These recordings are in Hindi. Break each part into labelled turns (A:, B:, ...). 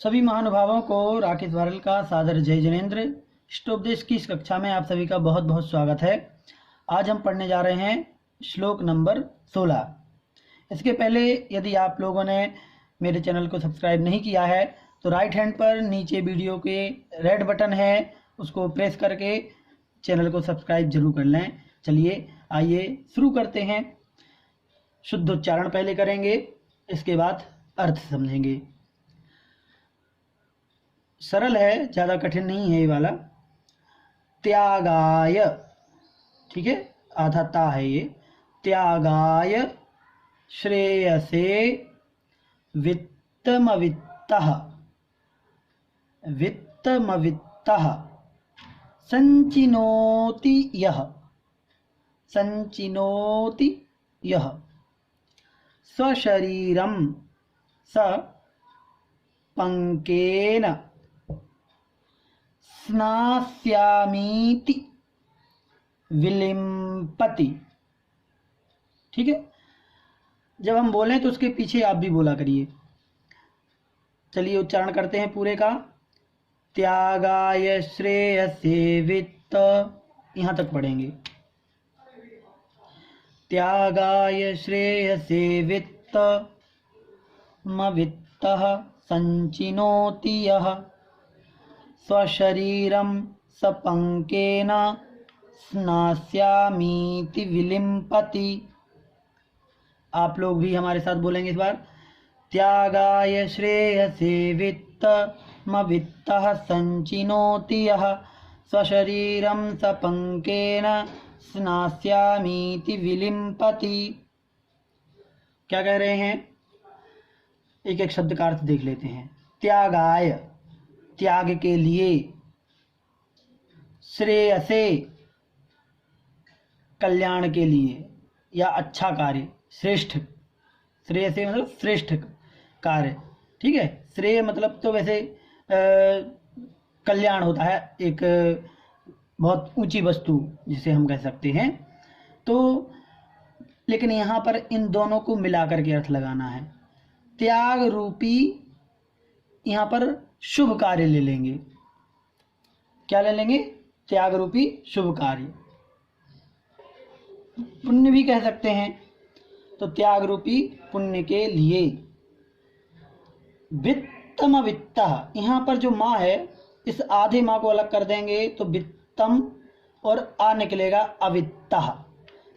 A: सभी महानुभावों को राकेश वारल का सादर जय जिनेन्द्र। इष्टोपदेश की इस कक्षा में आप सभी का बहुत बहुत स्वागत है। आज हम पढ़ने जा रहे हैं श्लोक नंबर 16। इसके पहले यदि आप लोगों ने मेरे चैनल को सब्सक्राइब नहीं किया है तो राइट हैंड पर नीचे वीडियो के रेड बटन है, उसको प्रेस करके चैनल को सब्सक्राइब जरूर कर लें। चलिए आइए शुरू करते हैं। शुद्ध उच्चारण पहले करेंगे, इसके बाद अर्थ समझेंगे। सरल है, ज़्यादा कठिन नहीं है ये वाला। त्यागाय, ठीक है, आधा ता है ये। त्यागाय श्रेयसे वित्तमवित्तः, वित्तमवित्तः संचिनोति यः, संचिनोति यः स्वशरीरं स पंकेन स्नास्यामीति विलिम्पति। ठीक है, जब हम बोलें तो उसके पीछे आप भी बोला करिए। चलिए उच्चारण करते हैं पूरे का। त्यागाय श्रेयसे वित्त, यहाँ तक पढ़ेंगे। त्यागाय श्रेयसे वित्त मवित्तः संचिनोति यः स्वशरीरं सपंकेन स्नास्यामीति विलिम्पति। आप लोग भी हमारे साथ बोलेंगे इस बार। त्यागाय श्रेयसे वित्तमवित्तः संचिनोति यः स्वशरीरं सपंकेन स्नास्यामीति विलिम्पति। क्या कह रहे हैं, एक एक शब्द का अर्थ देख लेते हैं। त्यागाय, त्याग के लिए। श्रेयसे, कल्याण के लिए या अच्छा कार्य, श्रेष्ठ। श्रेयसे मतलब श्रेष्ठ कार्य, ठीक है। श्रेय मतलब तो वैसे कल्याण होता है, एक बहुत ऊंची वस्तु जिसे हम कह सकते हैं। तो लेकिन यहाँ पर इन दोनों को मिलाकर के अर्थ लगाना है। त्याग रूपी यहाँ पर शुभ कार्य ले लेंगे। क्या ले लेंगे? त्याग रूपी शुभ कार्य, पुण्य भी कह सकते हैं। तो त्याग रूपी पुण्य के लिए। वित्तम वित्तः, यहाँ पर जो माँ है इस आधे माँ को अलग कर देंगे तो वित्तम और आ निकलेगा अवित्तः।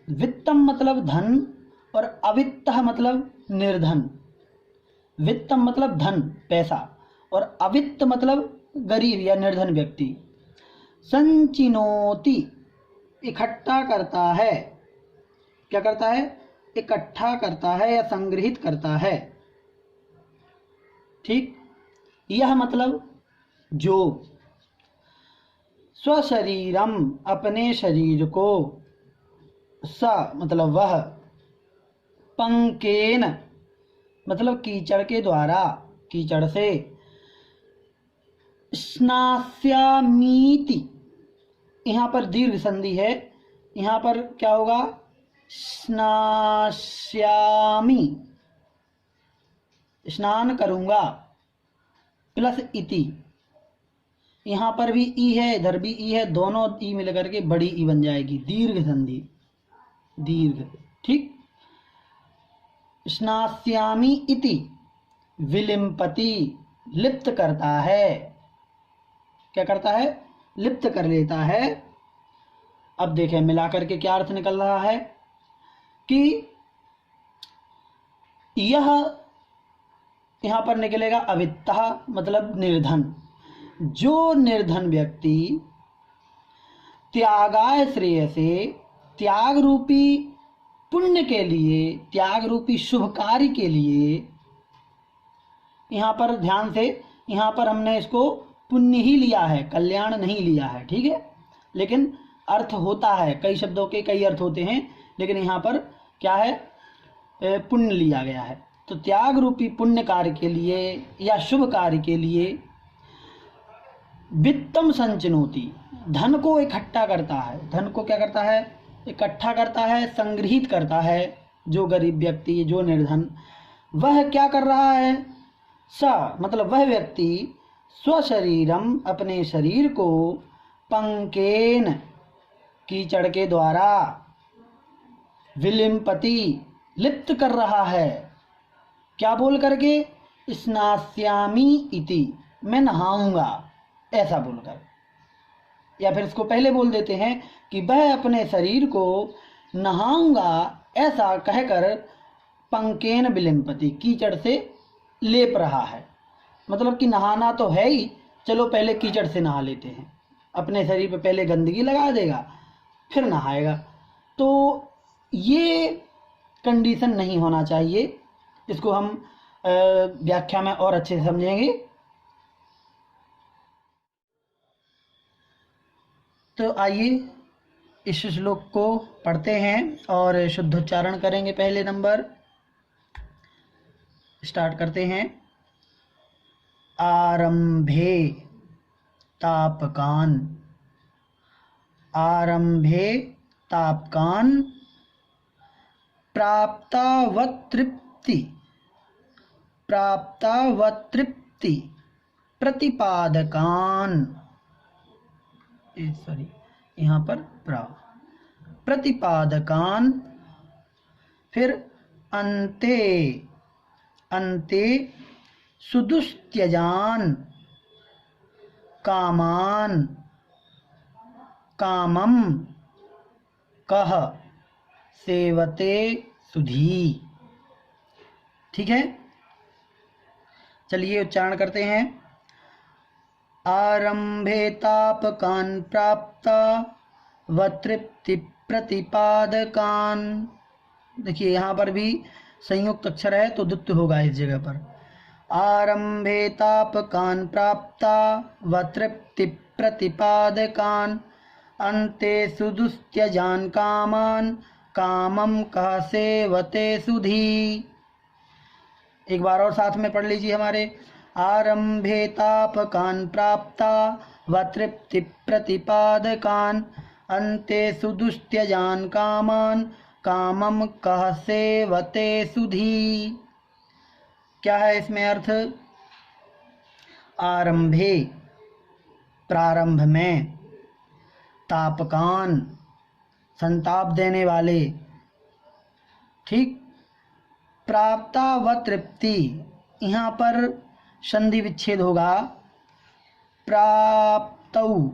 A: वित्तम मतलब धन और अवित्तः मतलब निर्धन। वित्तम मतलब धन, पैसा, और अवित्त मतलब गरीब या निर्धन व्यक्ति। संचिनोति, इकट्ठा करता है। क्या करता है? इकट्ठा करता है या संग्रहित करता है। ठीक, यह मतलब जो। स्वशरीरम, अपने शरीर को। स मतलब वह। पंकेन मतलब कीचड़ के द्वारा, कीचड़ से। स्नास्यामीति, यहाँ पर दीर्घ संधि है, यहाँ पर क्या होगा? स्नास्यामि, स्नान करूंगा, प्लस इति। यहाँ पर भी ई है, इधर भी ई है, दोनों ई मिलकर के बड़ी ई बन जाएगी, दीर्घ संधि, दीर्घ। ठीक, स्नास्यामि इति विलिम्पति, लिप्त करता है। क्या करता है? लिप्त कर लेता है। अब देखें मिलाकर के क्या अर्थ निकल रहा है कि यह यहाँ पर निकलेगा अवित्तः मतलब निर्धन। जो निर्धन व्यक्ति त्यागाय श्रेयसे, त्याग रूपी पुण्य के लिए, त्याग रूपी शुभ कार्य के लिए। यहाँ पर ध्यान से, यहाँ पर हमने इसको पुण्य ही लिया है, कल्याण नहीं लिया है, ठीक है। लेकिन अर्थ होता है, कई शब्दों के कई अर्थ होते हैं, लेकिन यहाँ पर क्या है? पुण्य लिया गया है। तो त्याग रूपी पुण्य कार्य के लिए या शुभ कार्य के लिए वित्तम संचिनोति, धन को इकट्ठा करता है। धन को क्या करता है? इकट्ठा करता है, संग्रहित करता है। जो गरीब व्यक्ति, जो निर्धन, वह क्या कर रहा है? सा मतलब वह व्यक्ति स्वशरीरम अपने शरीर को पंकेन कीचड़ के द्वारा विलिम्पति लिप्त कर रहा है। क्या बोल करके? स्नास्यामि इति, मैं नहाऊंगा, ऐसा बोलकर। या फिर इसको पहले बोल देते हैं कि वह अपने शरीर को नहाऊंगा ऐसा कहकर पंकेन विलिम्पति, कीचड़ से लेप रहा है। मतलब कि नहाना तो है ही, चलो पहले कीचड़ से नहा लेते हैं। अपने शरीर पे पहले गंदगी लगा देगा फिर नहाएगा। तो ये कंडीशन नहीं होना चाहिए। इसको हम व्याख्या में और अच्छे से समझेंगे। तो आइए इस श्लोक को पढ़ते हैं और शुद्धोच्चारण करेंगे। पहले नंबर स्टार्ट करते हैं। आरंभे तापकान, आरंभे तापकान प्राप्तावतृप्ति, प्राप्तावतृप्ति प्रतिपादकान, सॉरी यहाँ पर प्रतिपादकान, फिर अन्ते, अन्ते सुदुस्त्यजान कामान, कामम कह सेवते सुधी। ठीक है, चलिए उच्चारण करते हैं। आरंभे तापकान प्राप्ता वतृप्ति प्रतिपादकान। देखिए यहाँ पर भी संयुक्त अक्षर है तो द्वित्व होगा इस जगह पर। आरंभे तापकान प्राप्ता वतृप्ति प्रतिपादकान अन्ते सुदुस्त्यजान कामान कामम कह सेवते सुधी। एक बार और साथ में पढ़ लीजिए हमारे। आरंभे तापकान प्राप्ता वतृप्ति प्रतिपादकान अन्ते सुदुस्त्यजान कामान कामम कह सेवते सुधी। क्या है इसमें अर्थ? आरंभे प्रारंभ में, तापकान संताप देने वाले, ठीक, प्राप्ता व तृप्ति, यहाँ पर संधि विच्छेद होगा, प्राप्तौ,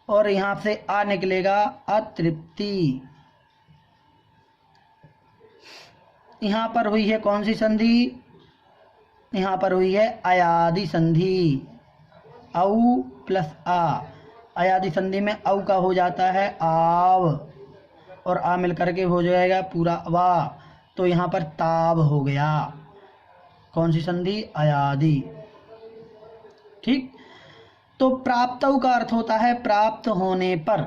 A: और यहाँ से आ निकलेगा अतृप्ति। यहाँ पर हुई है कौन सी संधि? यहाँ पर हुई है अयादि संधि, औ प्लस आ। अयादि संधि में औ का हो जाता है आव, और आ मिलकर के हो जाएगा पूरा वा, तो यहाँ पर ताव हो गया। कौन सी संधि? अयादि। ठीक, तो प्राप्तौ का अर्थ होता है प्राप्त होने पर।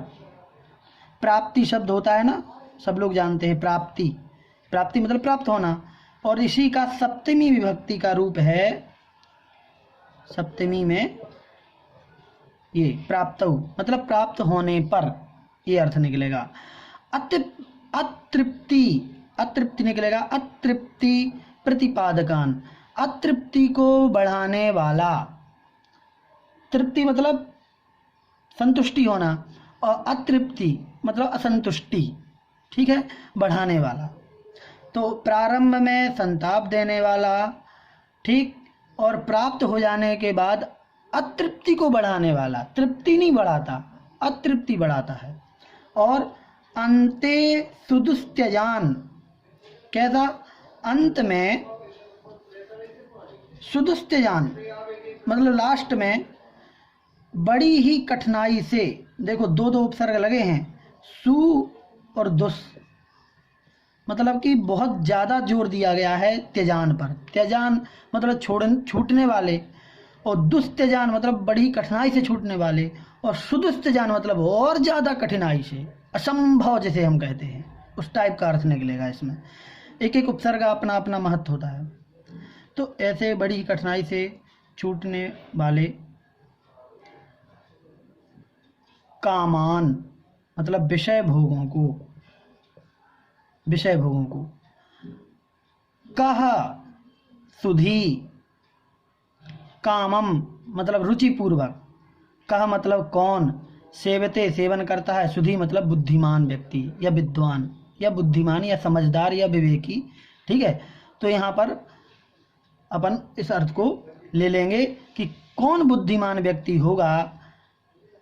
A: प्राप्ति शब्द होता है ना, सब लोग जानते हैं प्राप्ति, प्राप्ति मतलब प्राप्त होना, और इसी का सप्तमी विभक्ति का रूप है, सप्तमी में ये प्राप्तौ मतलब प्राप्त होने पर, ये अर्थ निकलेगा। अतृप्ति, अतृप्ति निकलेगा अतृप्ति प्रतिपादकान, अतृप्ति को बढ़ाने वाला। तृप्ति मतलब संतुष्टि होना, और अतृप्ति मतलब असंतुष्टि, ठीक है, बढ़ाने वाला। तो प्रारंभ में संताप देने वाला, ठीक, और प्राप्त हो जाने के बाद अतृप्ति को बढ़ाने वाला। तृप्ति नहीं बढ़ाता, अतृप्ति बढ़ाता है। और अंते सुदुस्त्यजान, कैसा? अंत में सुदुस्त्यजान मतलब लास्ट में बड़ी ही कठिनाई से, देखो दो दो उपसर्ग लगे हैं, सु और दुस, मतलब कि बहुत ज़्यादा जोर दिया गया है त्यजान पर। त्यजान मतलब छूटने वाले, और दुस्त्यजान मतलब बड़ी कठिनाई से छूटने वाले, और सुदुस्त्यजान मतलब और ज़्यादा कठिनाई से, असंभव जिसे हम कहते हैं, उस टाइप का अर्थ निकलेगा इसमें। एक एक उपसर्ग का अपना अपना महत्व होता है। तो ऐसे बड़ी कठिनाई से छूटने वाले, कामान मतलब विषय भोगों को, विषय भोगों को, कहा सुधी कामम मतलब रुचिपूर्वक, कह मतलब कौन, सेवते सेवन करता है, सुधी मतलब बुद्धिमान व्यक्ति या विद्वान या बुद्धिमान या समझदार या विवेकी। ठीक है, तो यहाँ पर अपन इस अर्थ को ले लेंगे कि कौन बुद्धिमान व्यक्ति होगा,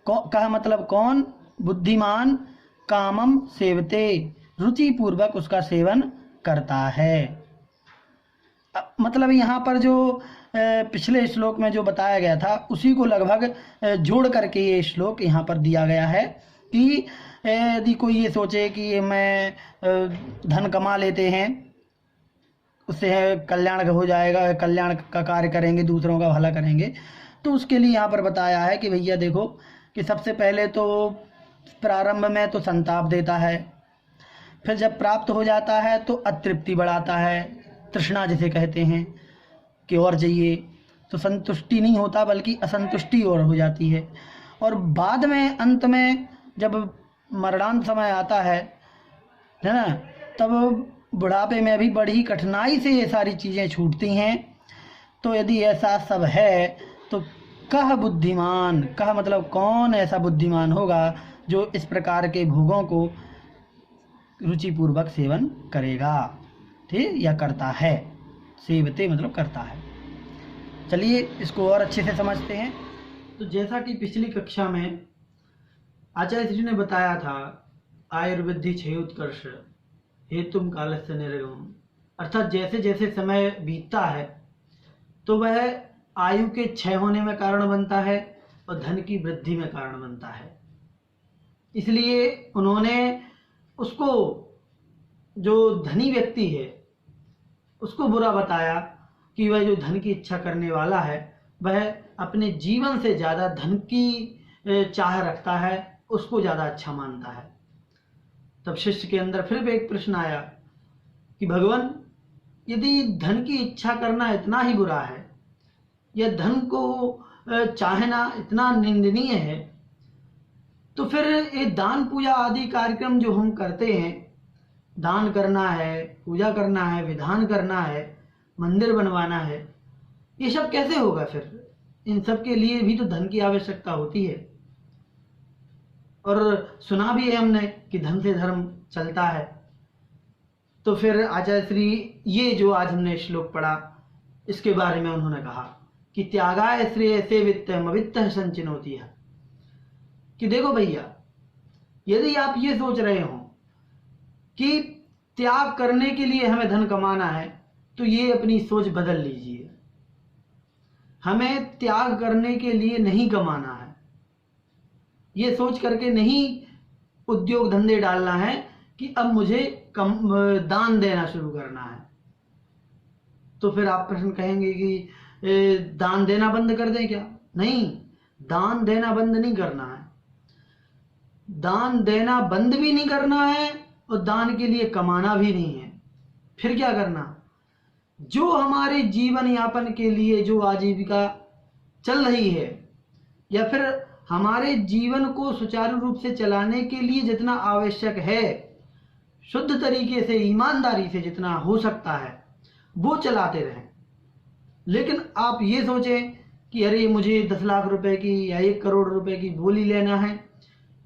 A: कह मतलब कौन, बुद्धिमान, कामम सेवते रुचि पूर्वक उसका सेवन करता है। मतलब यहाँ पर जो पिछले श्लोक में जो बताया गया था उसी को लगभग जोड़ करके ये श्लोक यहाँ पर दिया गया है कि यदि कोई ये सोचे कि मैं धन कमा लेते हैं, उससे कल्याण हो जाएगा, कल्याण का कार्य करेंगे, दूसरों का भला करेंगे, तो उसके लिए यहाँ पर बताया है कि भैया देखो कि सबसे पहले तो प्रारंभ में तो संताप देता है, फिर जब प्राप्त हो जाता है तो अतृप्ति बढ़ाता है, तृष्णा जिसे कहते हैं कि और चाहिए, तो संतुष्टि नहीं होता बल्कि असंतुष्टि और हो जाती है। और बाद में अंत में जब मरणांत समय आता है ना, तब बुढ़ापे में भी बड़ी कठिनाई से ये सारी चीज़ें छूटती हैं। तो यदि ऐसा सब है तो कह बुद्धिमान, कह मतलब कौन ऐसा बुद्धिमान होगा जो इस प्रकार के भोगों को रुचिपूर्वक सेवन करेगा, ठीक, या करता है। सेवते मतलब करता है। चलिए इसको और अच्छे से समझते हैं। तो जैसा कि पिछली कक्षा में आचार्य श्री ने बताया था, आयुर्वृद्धि क्षय उत्कर्ष हेतुम कालस्य निर्गम, अर्थात जैसे जैसे समय बीतता है तो वह आयु के क्षय होने में कारण बनता है और धन की वृद्धि में कारण बनता है। इसलिए उन्होंने उसको, जो धनी व्यक्ति है उसको बुरा बताया कि वह जो धन की इच्छा करने वाला है वह अपने जीवन से ज़्यादा धन की चाह रखता है, उसको ज़्यादा अच्छा मानता है। तब शिष्य के अंदर फिर भी एक प्रश्न आया कि भगवान, यदि धन की इच्छा करना इतना ही बुरा है या धन को चाहना इतना निंदनीय है, तो फिर ये दान पूजा आदि कार्यक्रम जो हम करते हैं, दान करना है, पूजा करना है, विधान करना है, मंदिर बनवाना है, ये सब कैसे होगा? फिर इन सब के लिए भी तो धन की आवश्यकता होती है। और सुना भी है हमने कि धन से धर्म चलता है। तो फिर आचार्य श्री ये जो आज हमने श्लोक पढ़ा इसके बारे में उन्होंने कहा कि त्यागाय श्रेय से वित्तम अवित्तः संचिनोति है, कि देखो भैया, यदि आप ये सोच रहे हो कि त्याग करने के लिए हमें धन कमाना है तो ये अपनी सोच बदल लीजिए। हमें त्याग करने के लिए नहीं कमाना है, ये सोच करके नहीं उद्योग धंधे डालना है कि अब मुझे दान देना शुरू करना है। तो फिर आप प्रश्न कहेंगे कि दान देना बंद कर दें क्या? नहीं, दान देना बंद नहीं करना है, दान देना बंद भी नहीं करना है और दान के लिए कमाना भी नहीं है। फिर क्या करना? जो हमारे जीवन यापन के लिए जो आजीविका चल रही है या फिर हमारे जीवन को सुचारू रूप से चलाने के लिए जितना आवश्यक है, शुद्ध तरीके से ईमानदारी से जितना हो सकता है वो चलाते रहें। लेकिन आप ये सोचें कि अरे मुझे 10 लाख रुपए की या 1 करोड़ रुपए की बोली लेना है,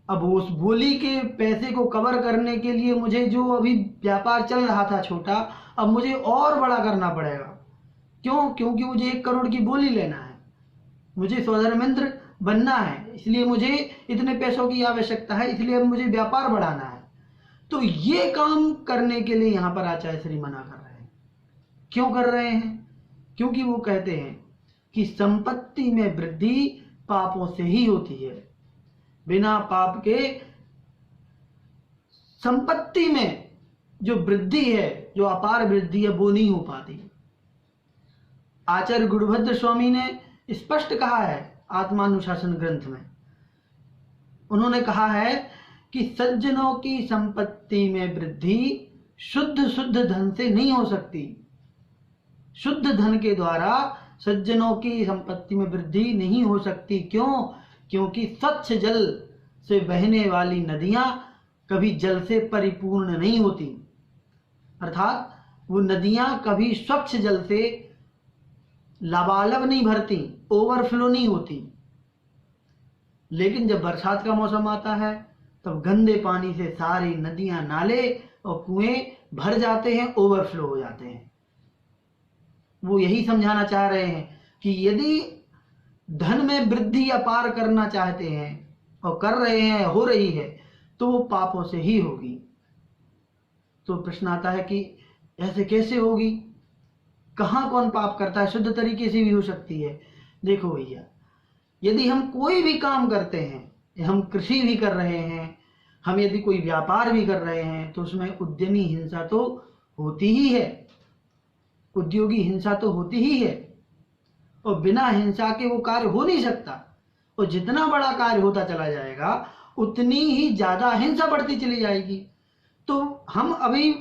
A: अब उस बोली के पैसे को कवर करने के लिए मुझे जो अभी व्यापार चल रहा था छोटा, अब मुझे और बड़ा करना पड़ेगा। क्यों? क्योंकि मुझे 1 करोड़ की बोली लेना है, मुझे स्वधर्मेंद्र बनना है, इसलिए मुझे इतने पैसों की आवश्यकता है, इसलिए अब मुझे व्यापार बढ़ाना है। तो ये काम करने के लिए यहाँ पर आचार्य श्री मना कर रहे हैं। क्यों कर रहे हैं? क्योंकि वो कहते हैं कि संपत्ति में वृद्धि पापों से ही होती है, बिना पाप के संपत्ति में जो वृद्धि है, जो अपार वृद्धि है, वो नहीं हो पाती। आचार्य गुरुभद्र स्वामी ने स्पष्ट कहा है आत्मानुशासन ग्रंथ में, उन्होंने कहा है कि सज्जनों की संपत्ति में वृद्धि शुद्ध धन से नहीं हो सकती। शुद्ध धन के द्वारा सज्जनों की संपत्ति में वृद्धि नहीं हो सकती। क्यों? क्योंकि स्वच्छ जल से बहने वाली नदियां कभी जल से परिपूर्ण नहीं होती, अर्थात वो नदियां कभी स्वच्छ जल से लबालब नहीं भरती, ओवरफ्लो नहीं होती। लेकिन जब बरसात का मौसम आता है तब गंदे पानी से सारी नदियां, नाले और कुएं भर जाते हैं, ओवरफ्लो हो जाते हैं। वो यही समझाना चाह रहे हैं कि यदि धन में वृद्धि अपार करना चाहते हैं और कर रहे हैं, हो रही है, तो वो पापों से ही होगी। तो प्रश्न आता है कि ऐसे कैसे होगी? कहाँ कौन पाप करता है? शुद्ध तरीके से भी हो सकती है। देखो भैया, यदि हम कोई भी काम करते हैं, हम कृषि भी कर रहे हैं, हम यदि कोई व्यापार भी कर रहे हैं, तो उसमें उद्यमी हिंसा तो होती ही है, उद्योगी हिंसा तो होती ही है, और बिना हिंसा के वो कार्य हो नहीं सकता। और जितना बड़ा कार्य होता चला जाएगा उतनी ही ज्यादा हिंसा बढ़ती चली जाएगी। तो हम अभी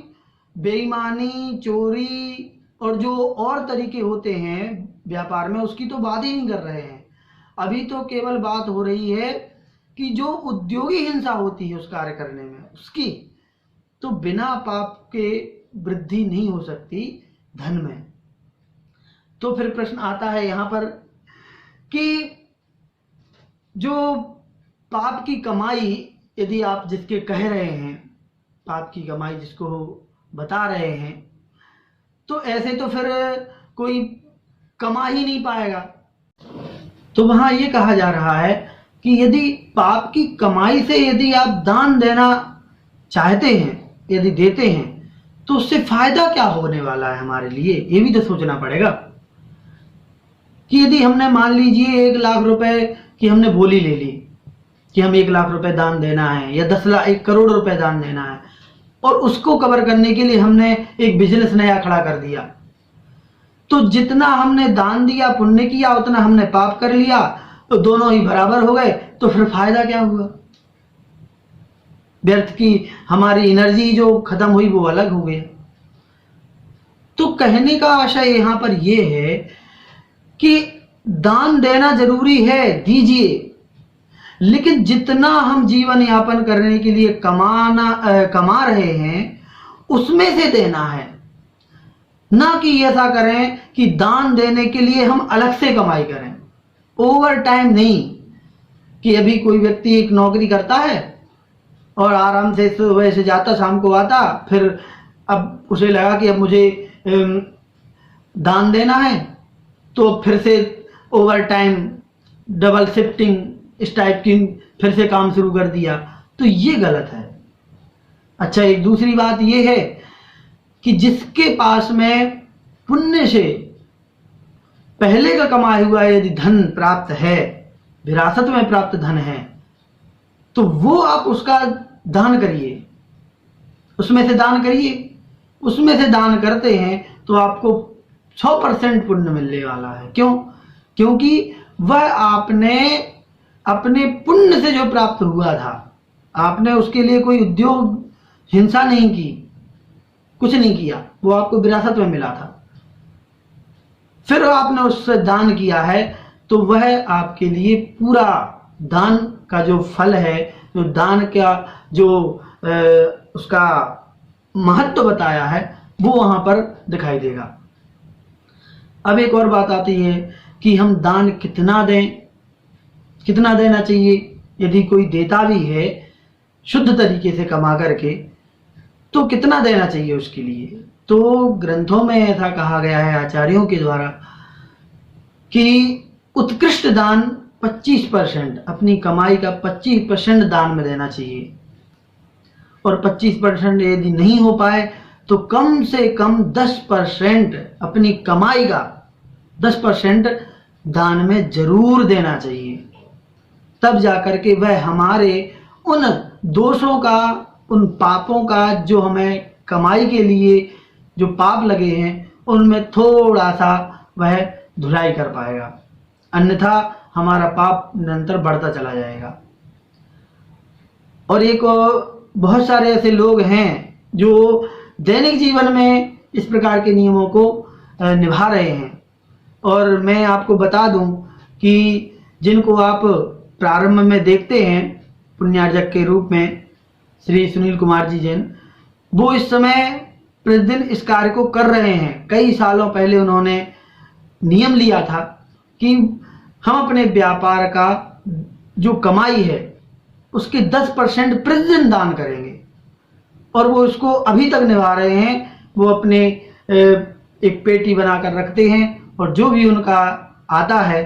A: बेईमानी, चोरी और जो और तरीके होते हैं व्यापार में, उसकी तो बात ही नहीं कर रहे हैं। अभी तो केवल बात हो रही है कि जो उद्योगी हिंसा होती है उस कार्य करने में, उसकी तो बिना पाप के वृद्धि नहीं हो सकती धन में। तो फिर प्रश्न आता है यहां पर कि जो पाप की कमाई, यदि आप जिसके कह रहे हैं, पाप की कमाई जिसको बता रहे हैं, तो ऐसे तो फिर कोई कमा ही नहीं पाएगा। तो वहां ये कहा जा रहा है कि यदि पाप की कमाई से यदि आप दान देना चाहते हैं, यदि देते हैं, तो उससे फायदा क्या होने वाला है हमारे लिए, ये भी तो सोचना पड़ेगा। कि यदि हमने मान लीजिए 1 लाख रुपए की हमने बोली ले ली कि हम 1 लाख रुपए दान देना है, या 1 करोड़ रुपए दान देना है, और उसको कवर करने के लिए हमने एक बिजनेस नया खड़ा कर दिया, तो जितना हमने दान दिया, पुण्य किया, उतना हमने पाप कर लिया, तो दोनों ही बराबर हो गए। तो फिर फायदा क्या हुआ? व्यर्थ की हमारी एनर्जी जो खत्म हुई वो अलग हो गया। तो कहने का आशय यहां पर यह है कि दान देना जरूरी है, दीजिए, लेकिन जितना हम जीवन यापन करने के लिए कमा रहे हैं उसमें से देना है, ना कि ऐसा करें कि दान देने के लिए हम अलग से कमाई करें। ओवर टाइम नहीं, कि अभी कोई व्यक्ति एक नौकरी करता है और आराम से सुबह से जाता, शाम को आता, फिर अब उसे लगा कि अब मुझे दान देना है, तो फिर से ओवर टाइम, डबल शिफ्टिंग, इस टाइप की फिर से काम शुरू कर दिया। तो ये गलत है। अच्छा, एक दूसरी बात ये है कि जिसके पास में पुण्य से पहले का कमाया हुआ यदि धन प्राप्त है, विरासत में प्राप्त धन है, तो वो आप उसका दान करिए, उसमें से दान करिए। उसमें से दान करते हैं तो आपको 100% पुण्य मिलने वाला है। क्यों? क्योंकि वह आपने अपने पुण्य से जो प्राप्त हुआ था, आपने उसके लिए कोई उद्योग हिंसा नहीं की, कुछ नहीं किया, वो आपको विरासत में मिला था, फिर आपने उससे दान किया है, तो वह आपके लिए पूरा दान का जो फल है, जो दान का जो उसका महत्व बताया है, वो वहां पर दिखाई देगा। अब एक और बात आती है कि हम दान कितना दें, कितना देना चाहिए। यदि कोई देता भी है शुद्ध तरीके से कमा करके, तो कितना देना चाहिए उसके लिए। तो ग्रंथों में ऐसा कहा गया है आचार्यों के द्वारा कि उत्कृष्ट दान 25%, अपनी कमाई का 25% दान में देना चाहिए, और 25% यदि नहीं हो पाए तो कम से कम 10% अपनी कमाई का 10% दान में जरूर देना चाहिए। तब जाकर के वह हमारे उन दोषों का, उन पापों का, जो हमें कमाई के लिए जो पाप लगे हैं, उनमें थोड़ा सा वह धुलाई कर पाएगा, अन्यथा हमारा पाप निरंतर बढ़ता चला जाएगा। और एक बहुत सारे ऐसे लोग हैं जो दैनिक जीवन में इस प्रकार के नियमों को निभा रहे हैं, और मैं आपको बता दूं कि जिनको आप प्रारंभ में देखते हैं पुण्यार्जक के रूप में, श्री सुनील कुमार जी जैन, वो इस समय प्रतिदिन इस कार्य को कर रहे हैं। कई सालों पहले उन्होंने नियम लिया था कि हम अपने व्यापार का जो कमाई है उसके 10% प्रतिदिन दान करेंगे, और वो उसको अभी तक निभा रहे हैं। वो अपने एक पेटी बनाकर रखते हैं और जो भी उनका आता है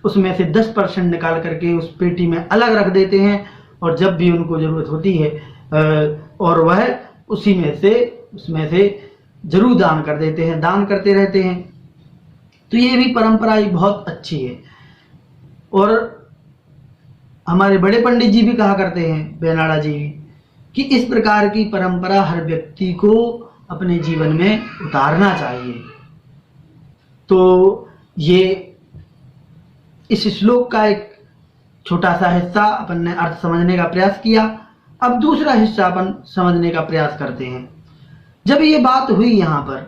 A: उसमें से 10% निकाल करके उस पेटी में अलग रख देते हैं, और जब भी उनको ज़रूरत होती है और वह उसमें से जरूर दान कर देते हैं, दान करते रहते हैं। तो ये भी परंपरा बहुत अच्छी है। और हमारे बड़े पंडित जी भी कहा करते हैं, बेनाड़ा जी भी, कि इस प्रकार की परंपरा हर व्यक्ति को अपने जीवन में उतारना चाहिए। तो ये इस श्लोक का एक छोटा सा हिस्सा अपन ने अर्थ समझने का प्रयास किया। अब दूसरा हिस्सा अपन समझने का प्रयास करते हैं। जब ये बात हुई यहाँ पर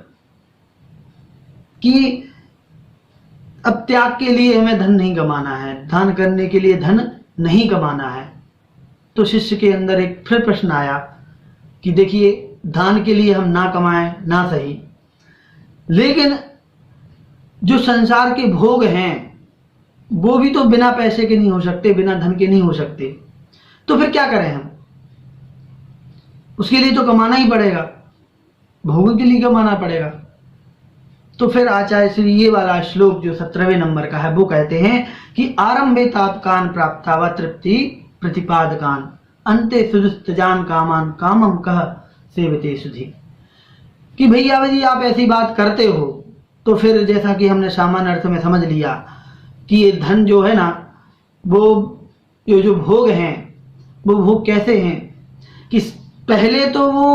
A: कि अब त्याग के लिए हमें धन नहीं कमाना है, दान करने के लिए धन नहीं कमाना है, तो शिष्य के अंदर एक फिर प्रश्न आया कि देखिए, दान के लिए हम ना कमाएं ना सही, लेकिन जो संसार के भोग हैं वो भी तो बिना पैसे के नहीं हो सकते, बिना धन के नहीं हो सकते। तो फिर क्या करें हम? उसके लिए तो कमाना ही पड़ेगा, भोग के लिए कमाना पड़ेगा। तो फिर आचार्य श्री ये वाला श्लोक जो 17वें नंबर का है वो कहते हैं कि आरंभे तापकान प्राप्ता व तृप्ति प्रतिपादकान अंते सुजुस्तजान कामान कामम कह सेवते सुधि। कि भैया जी आप ऐसी बात करते हो, तो फिर जैसा कि हमने सामान्य अर्थ में समझ लिया कि ये धन जो है ना, वो ये जो भोग हैं वो भोग कैसे हैं कि पहले तो वो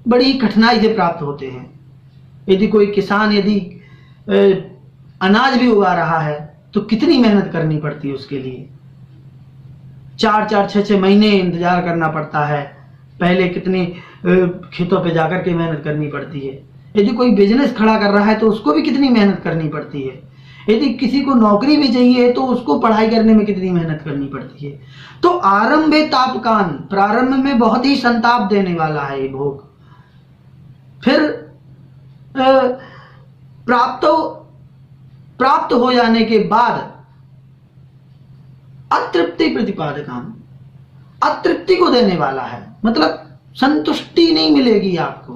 A: बड़ी कठिनाई से प्राप्त होते हैं। यदि कोई किसान यदि अनाज भी उगा रहा है तो कितनी मेहनत करनी पड़ती है उसके लिए, 4-4, 6-6 महीने इंतजार करना पड़ता है। पहले कितने खेतों पे जाकर के मेहनत करनी पड़ती है। यदि कोई बिजनेस खड़ा कर रहा है तो उसको भी कितनी मेहनत करनी पड़ती है। यदि किसी को नौकरी भी चाहिए तो उसको पढ़ाई करने में कितनी मेहनत करनी पड़ती है। तो आरंभे तापकान, प्रारंभ में बहुत ही संताप देने वाला है ये भोग। फिर प्राप्त हो जाने के बाद अतृप्ति प्रतिपादकान, अतृप्ति को देने वाला है, मतलब संतुष्टि नहीं मिलेगी आपको।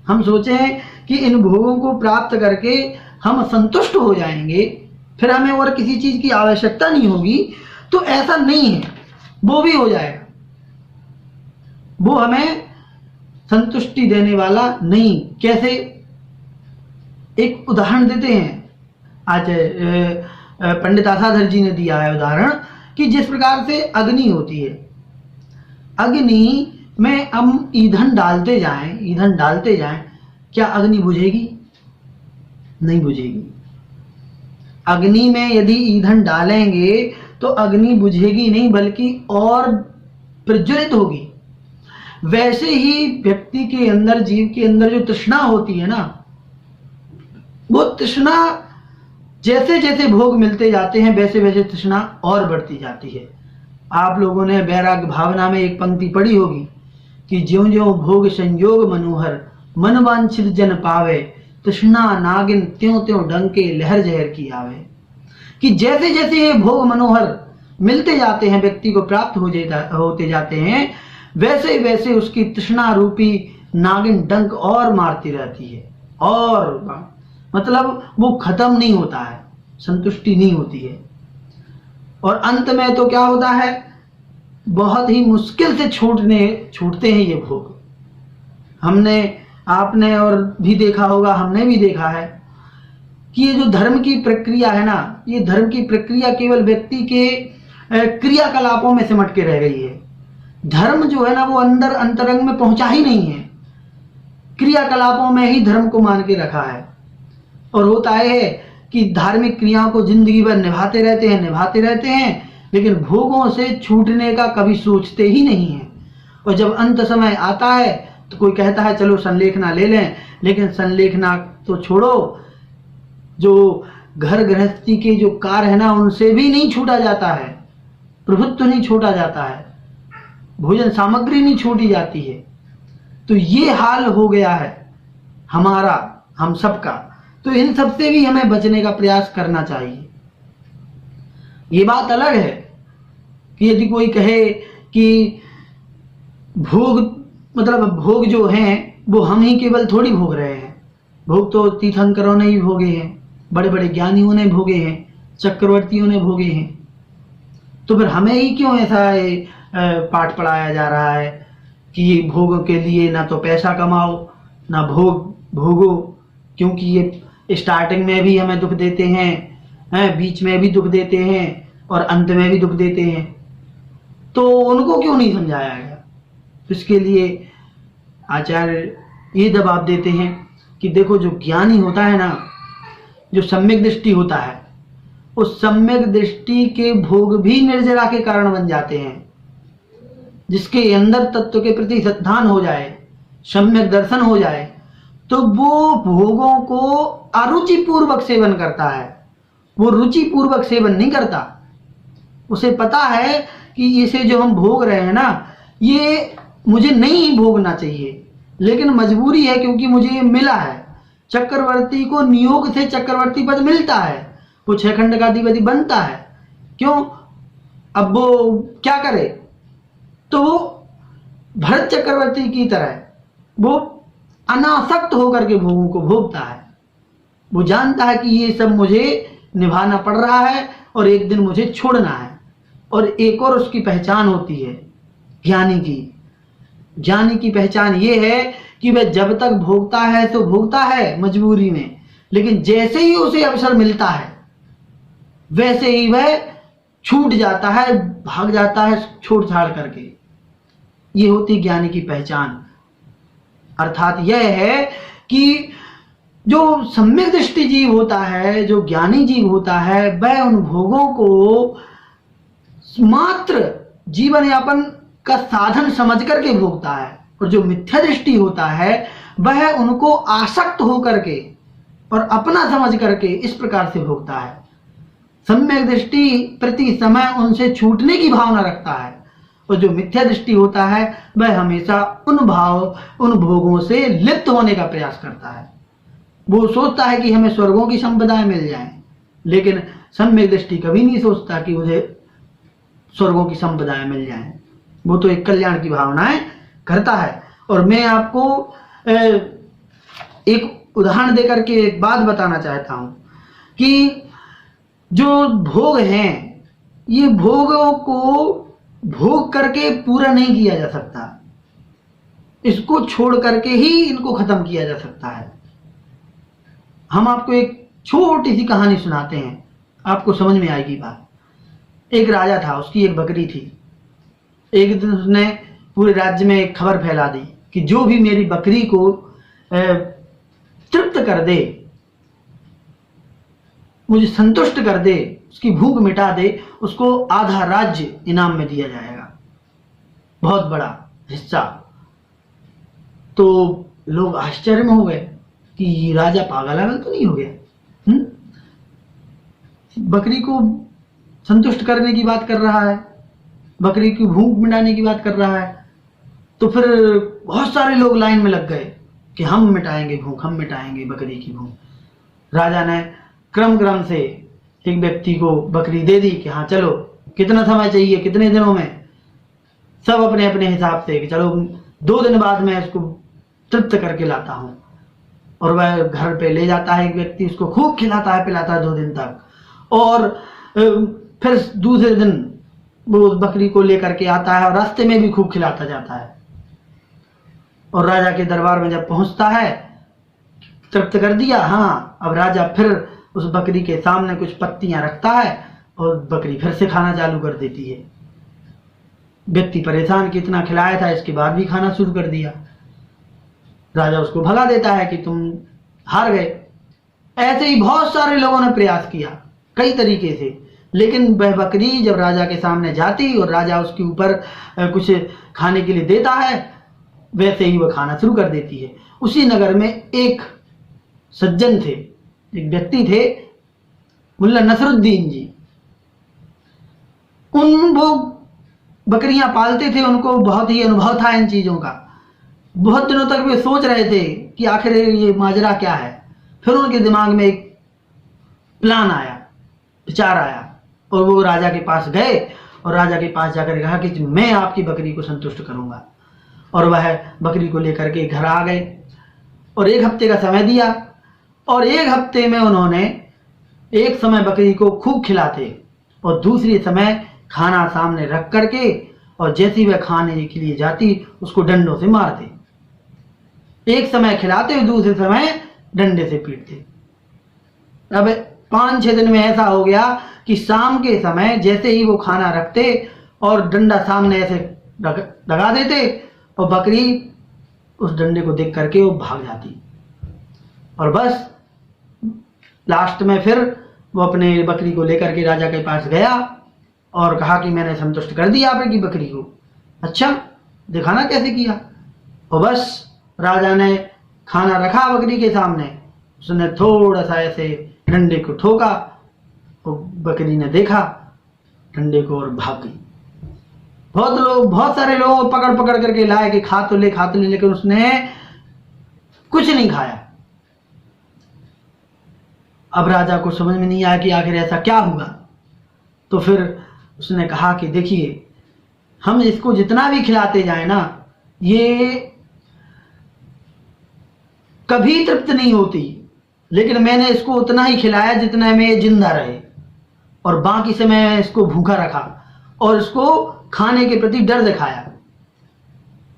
A: हम सोचे कि इन भोगों को प्राप्त करके हम संतुष्ट हो जाएंगे, फिर हमें और किसी चीज की आवश्यकता नहीं होगी, तो ऐसा नहीं है। वो भी हो जाएगा, वो हमें संतुष्टि देने वाला नहीं। कैसे? एक उदाहरण देते हैं। आज पंडित आसाधर जी ने दिया है उदाहरण कि जिस प्रकार से अग्नि होती है, अग्नि में हम ईंधन डालते जाएं, क्या अग्नि बुझेगी? नहीं बुझेगी। अग्नि में यदि ईंधन डालेंगे तो अग्नि बुझेगी नहीं, बल्कि और प्रज्वलित होगी। वैसे ही व्यक्ति के अंदर, जीव के अंदर जो तृष्णा होती है ना, वो तृष्णा जैसे जैसे भोग मिलते जाते हैं वैसे वैसे तृष्णा और बढ़ती जाती है। आप लोगों ने वैराग्य भावना में एक पंक्ति पढ़ी होगी कि ज्यों ज्यों भोग संयोग मनोहर, मन वांछित जन पावे, तृष्णा नागिन त्यों त्यों डंके लहर जहर की आवे। कि जैसे जैसे ये भोग मनोहर मिलते जाते हैं, व्यक्ति को प्राप्त होते जाते हैं, वैसे वैसे उसकी तृष्णा रूपी नागिन डंक और मारती रहती है, और मतलब वो खत्म नहीं होता है, संतुष्टि नहीं होती है। और अंत में तो क्या होता है, बहुत ही मुश्किल से छूटते हैं ये भोग। हमने, आपने और भी देखा होगा, हमने भी देखा है कि ये जो धर्म की प्रक्रिया है ना, ये धर्म की प्रक्रिया केवल व्यक्ति के क्रियाकलापों में सिमट के रह गई है। धर्म जो है ना, वो अंदर अंतरंग में पहुंचा ही नहीं है, क्रियाकलापों में ही धर्म को मान के रखा है। और होता है कि धार्मिक क्रियाओं को जिंदगी भर निभाते रहते हैं, लेकिन भोगों से छूटने का कभी सोचते ही नहीं है। और जब अंत समय आता है तो कोई कहता है चलो संलेखना ले लें, लेकिन संलेखना तो छोड़ो, जो घर गृहस्थी के जो कार्य है ना, उनसे भी नहीं छूटा जाता है, प्रभुत्व नहीं छोड़ा जाता है, भोजन सामग्री नहीं छोड़ी जाती है। तो ये हाल हो गया है हमारा, हम सबका। तो इन सब से भी हमें बचने का प्रयास करना चाहिए। ये बात अलग है कि यदि कोई कहे कि भोग मतलब भोग जो हैं वो हम ही केवल थोड़ी भोग रहे हैं, भोग तो तीर्थंकरों ने ही भोगे हैं, बड़े बड़े ज्ञानियों ने भोगे हैं, चक्रवर्तियों ने भोगे हैं, तो फिर हमें ही क्यों ऐसा पाठ पढ़ाया जा रहा है कि ये भोगों के लिए ना तो पैसा कमाओ ना भोग भोगो, क्योंकि ये स्टार्टिंग में भी हमें दुख देते हैं, बीच में भी दुख देते हैं और अंत में भी दुख देते हैं, तो उनको क्यों नहीं समझाया गया। इसके लिए आचार्य ये दबाव देते हैं कि देखो जो ज्ञानी होता है ना, जो सम्यक दृष्टि होता है, उस सम्यक दृष्टि के भोग भी निर्जरा के कारण बन जाते हैं। जिसके अंदर तत्व के प्रति श्रद्धान हो जाए, सम्यक दर्शन हो जाए, तो वो भोगों को अरुचि पूर्वक सेवन करता है, वो रुचि पूर्वक सेवन नहीं करता। उसे पता है कि इसे जो हम भोग रहे हैं ना, ये मुझे नहीं भोगना चाहिए, लेकिन मजबूरी है क्योंकि मुझे ये मिला है। चक्रवर्ती को नियोग से चक्रवर्ती पद मिलता है, वो 6 खंड का अधिपति बनता है, क्यों, अब वो क्या करे, तो वो भरत चक्रवर्ती की तरह वो अनासक्त होकर के भोगों को भोगता है। वो जानता है कि ये सब मुझे निभाना पड़ रहा है और एक दिन मुझे छोड़ना है। और एक और उसकी पहचान होती है ज्ञानी की पहचान ये है कि वह जब तक भोगता है तो भोगता है मजबूरी में, लेकिन जैसे ही उसे अवसर मिलता है वैसे ही वह छूट जाता है, भाग जाता है छोड़ छाड़ करके। ये होती ज्ञानी की पहचान। अर्थात यह है कि जो सम्यक दृष्टि जीव होता है, जो ज्ञानी जीव होता है, वह उन भोगों को मात्र जीवन यापन का साधन समझ करके भोगता है, और जो मिथ्या दृष्टि होता है वह उनको आसक्त होकर के और अपना समझ करके इस प्रकार से भोगता है। सम्यक दृष्टि प्रति समय उनसे छूटने की भावना रखता है, और जो मिथ्या दृष्टि होता है वह हमेशा उन भोगों से लिप्त होने का प्रयास करता है। वो सोचता है कि हमें स्वर्गों की संपदाएं मिल जाएं, लेकिन सम्यक दृष्टि कभी नहीं सोचता कि मुझे स्वर्गों की संपदाएं मिल जाएं। वो तो एक कल्याण की भावनाएं करता है। और मैं आपको एक उदाहरण देकर के एक बात बताना चाहता हूं कि जो भोग हैं, ये भोगों को भोग करके पूरा नहीं किया जा सकता, इसको छोड़ करके ही इनको खत्म किया जा सकता है। हम आपको एक छोटी सी कहानी सुनाते हैं, आपको समझ में आएगी बात। एक राजा था, उसकी एक बकरी थी। एक दिन उसने पूरे राज्य में एक खबर फैला दी कि जो भी मेरी बकरी को तृप्त कर दे, मुझे संतुष्ट कर दे, उसकी भूख मिटा दे, उसको आधा राज्य इनाम में दिया जाएगा, बहुत बड़ा हिस्सा। तो लोग आश्चर्य में हो गए कि राजा पागल तो नहीं हो गया, बकरी को संतुष्ट करने की बात कर रहा है, बकरी की भूख मिटाने की बात कर रहा है। तो फिर बहुत सारे लोग लाइन में लग गए कि हम मिटाएंगे भूख, हम मिटाएंगे बकरी की भूख। राजा ने क्रम से एक व्यक्ति को बकरी दे दी कि हाँ चलो, कितना समय चाहिए, कितने दिनों में। सब अपने अपने हिसाब से कि चलो 2 दिन बाद मैं इसको तृप्त करके लाता हूँ। और वह घर पे ले जाता है एक व्यक्ति, उसको खूब खिलाता है पिलाता है 2 दिन तक। और फिर दूसरे दिन वो उस बकरी को लेकर के आता है और रास्ते में भी खूब खिलाता जाता है। और राजा के दरबार में जब पहुंचता है, तृप्त कर दिया, हाँ, अब राजा फिर उस बकरी के सामने कुछ पत्तियां रखता है और बकरी फिर से खाना चालू कर देती है। व्यक्ति परेशान, कितना खिलाया था, इसके बाद भी खाना शुरू कर दिया। राजा उसको भगा देता है कि तुम हार गए। ऐसे ही बहुत सारे लोगों ने प्रयास किया कई तरीके से, लेकिन वह बकरी जब राजा के सामने जाती और राजा उसके ऊपर कुछ खाने के लिए देता है, वैसे ही वह खाना शुरू कर देती है। उसी नगर में एक सज्जन थे, एक व्यक्ति थे, मुल्ला नसरुद्दीन जी। वो बकरियां पालते थे, उनको बहुत ही अनुभव था इन चीजों का। बहुत दिनों तक वे सोच रहे थे कि आखिर ये माजरा क्या है। फिर उनके दिमाग में एक प्लान आया, विचार आया, और वो राजा के पास गए और राजा के पास जाकर कहा कि मैं आपकी बकरी को संतुष्ट करूंगा। और वह बकरी को लेकर के घर आ गए और 1 हफ्ते का समय दिया, और 1 हफ्ते में उन्होंने एक समय बकरी को खूब खिलाते और दूसरे समय खाना सामने रख करके, और जैसी वह खाने के लिए जाती उसको डंडों से मारते। एक समय खिलाते और दूसरे समय डंडे से पीटते। अब 5-6 दिन में ऐसा हो गया कि शाम के समय जैसे ही वो खाना रखते और डंडा सामने ऐसे लगा देते, और बकरी उस डंडे को देख करके वो भाग जाती। और बस लास्ट में फिर वो अपने बकरी को लेकर के राजा के पास गया और कहा कि मैंने संतुष्ट कर दिया आपकी बकरी को। अच्छा, दिखाना कैसे किया। और बस राजा ने खाना रखा बकरी के सामने, उसने थोड़ा सा ऐसे डंडे को ठोका, और बकरी ने देखा डंडे को और भाग गई। बहुत सारे लोग पकड़ पकड़ करके लाए कि खा तो ले, लेकिन उसने कुछ नहीं खाया। अब राजा को समझ में नहीं आया कि आखिर ऐसा क्या हुआ। तो फिर उसने कहा कि देखिए, हम इसको जितना भी खिलाते जाए ना, ये कभी तृप्त नहीं होती, लेकिन मैंने इसको उतना ही खिलाया जितना में ये जिंदा रहे, और बाकी समय इसको भूखा रखा और इसको खाने के प्रति डर दिखाया।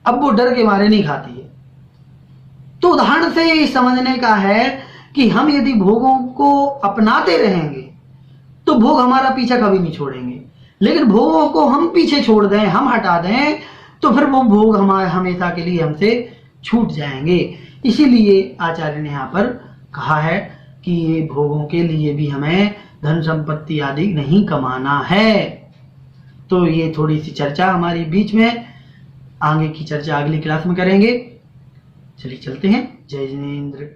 A: अब वो डर के मारे नहीं खाती है। तो उदाहरण से ये समझने का है कि हम यदि भोगों को अपनाते रहेंगे तो भोग हमारा पीछा कभी नहीं छोड़ेंगे, लेकिन भोगों को हम पीछे छोड़ दें, हम हटा दें, तो फिर वो भोग हमारे हमेशा के लिए हमसे छूट जाएंगे। इसीलिए आचार्य ने यहाँ पर कहा है कि ये भोगों के लिए भी हमें धन संपत्ति आदि नहीं कमाना है। तो ये थोड़ी सी चर्चा हमारी बीच में, आगे की चर्चा अगली क्लास में करेंगे। चलिए चलते हैं। जय जिनेंद्र।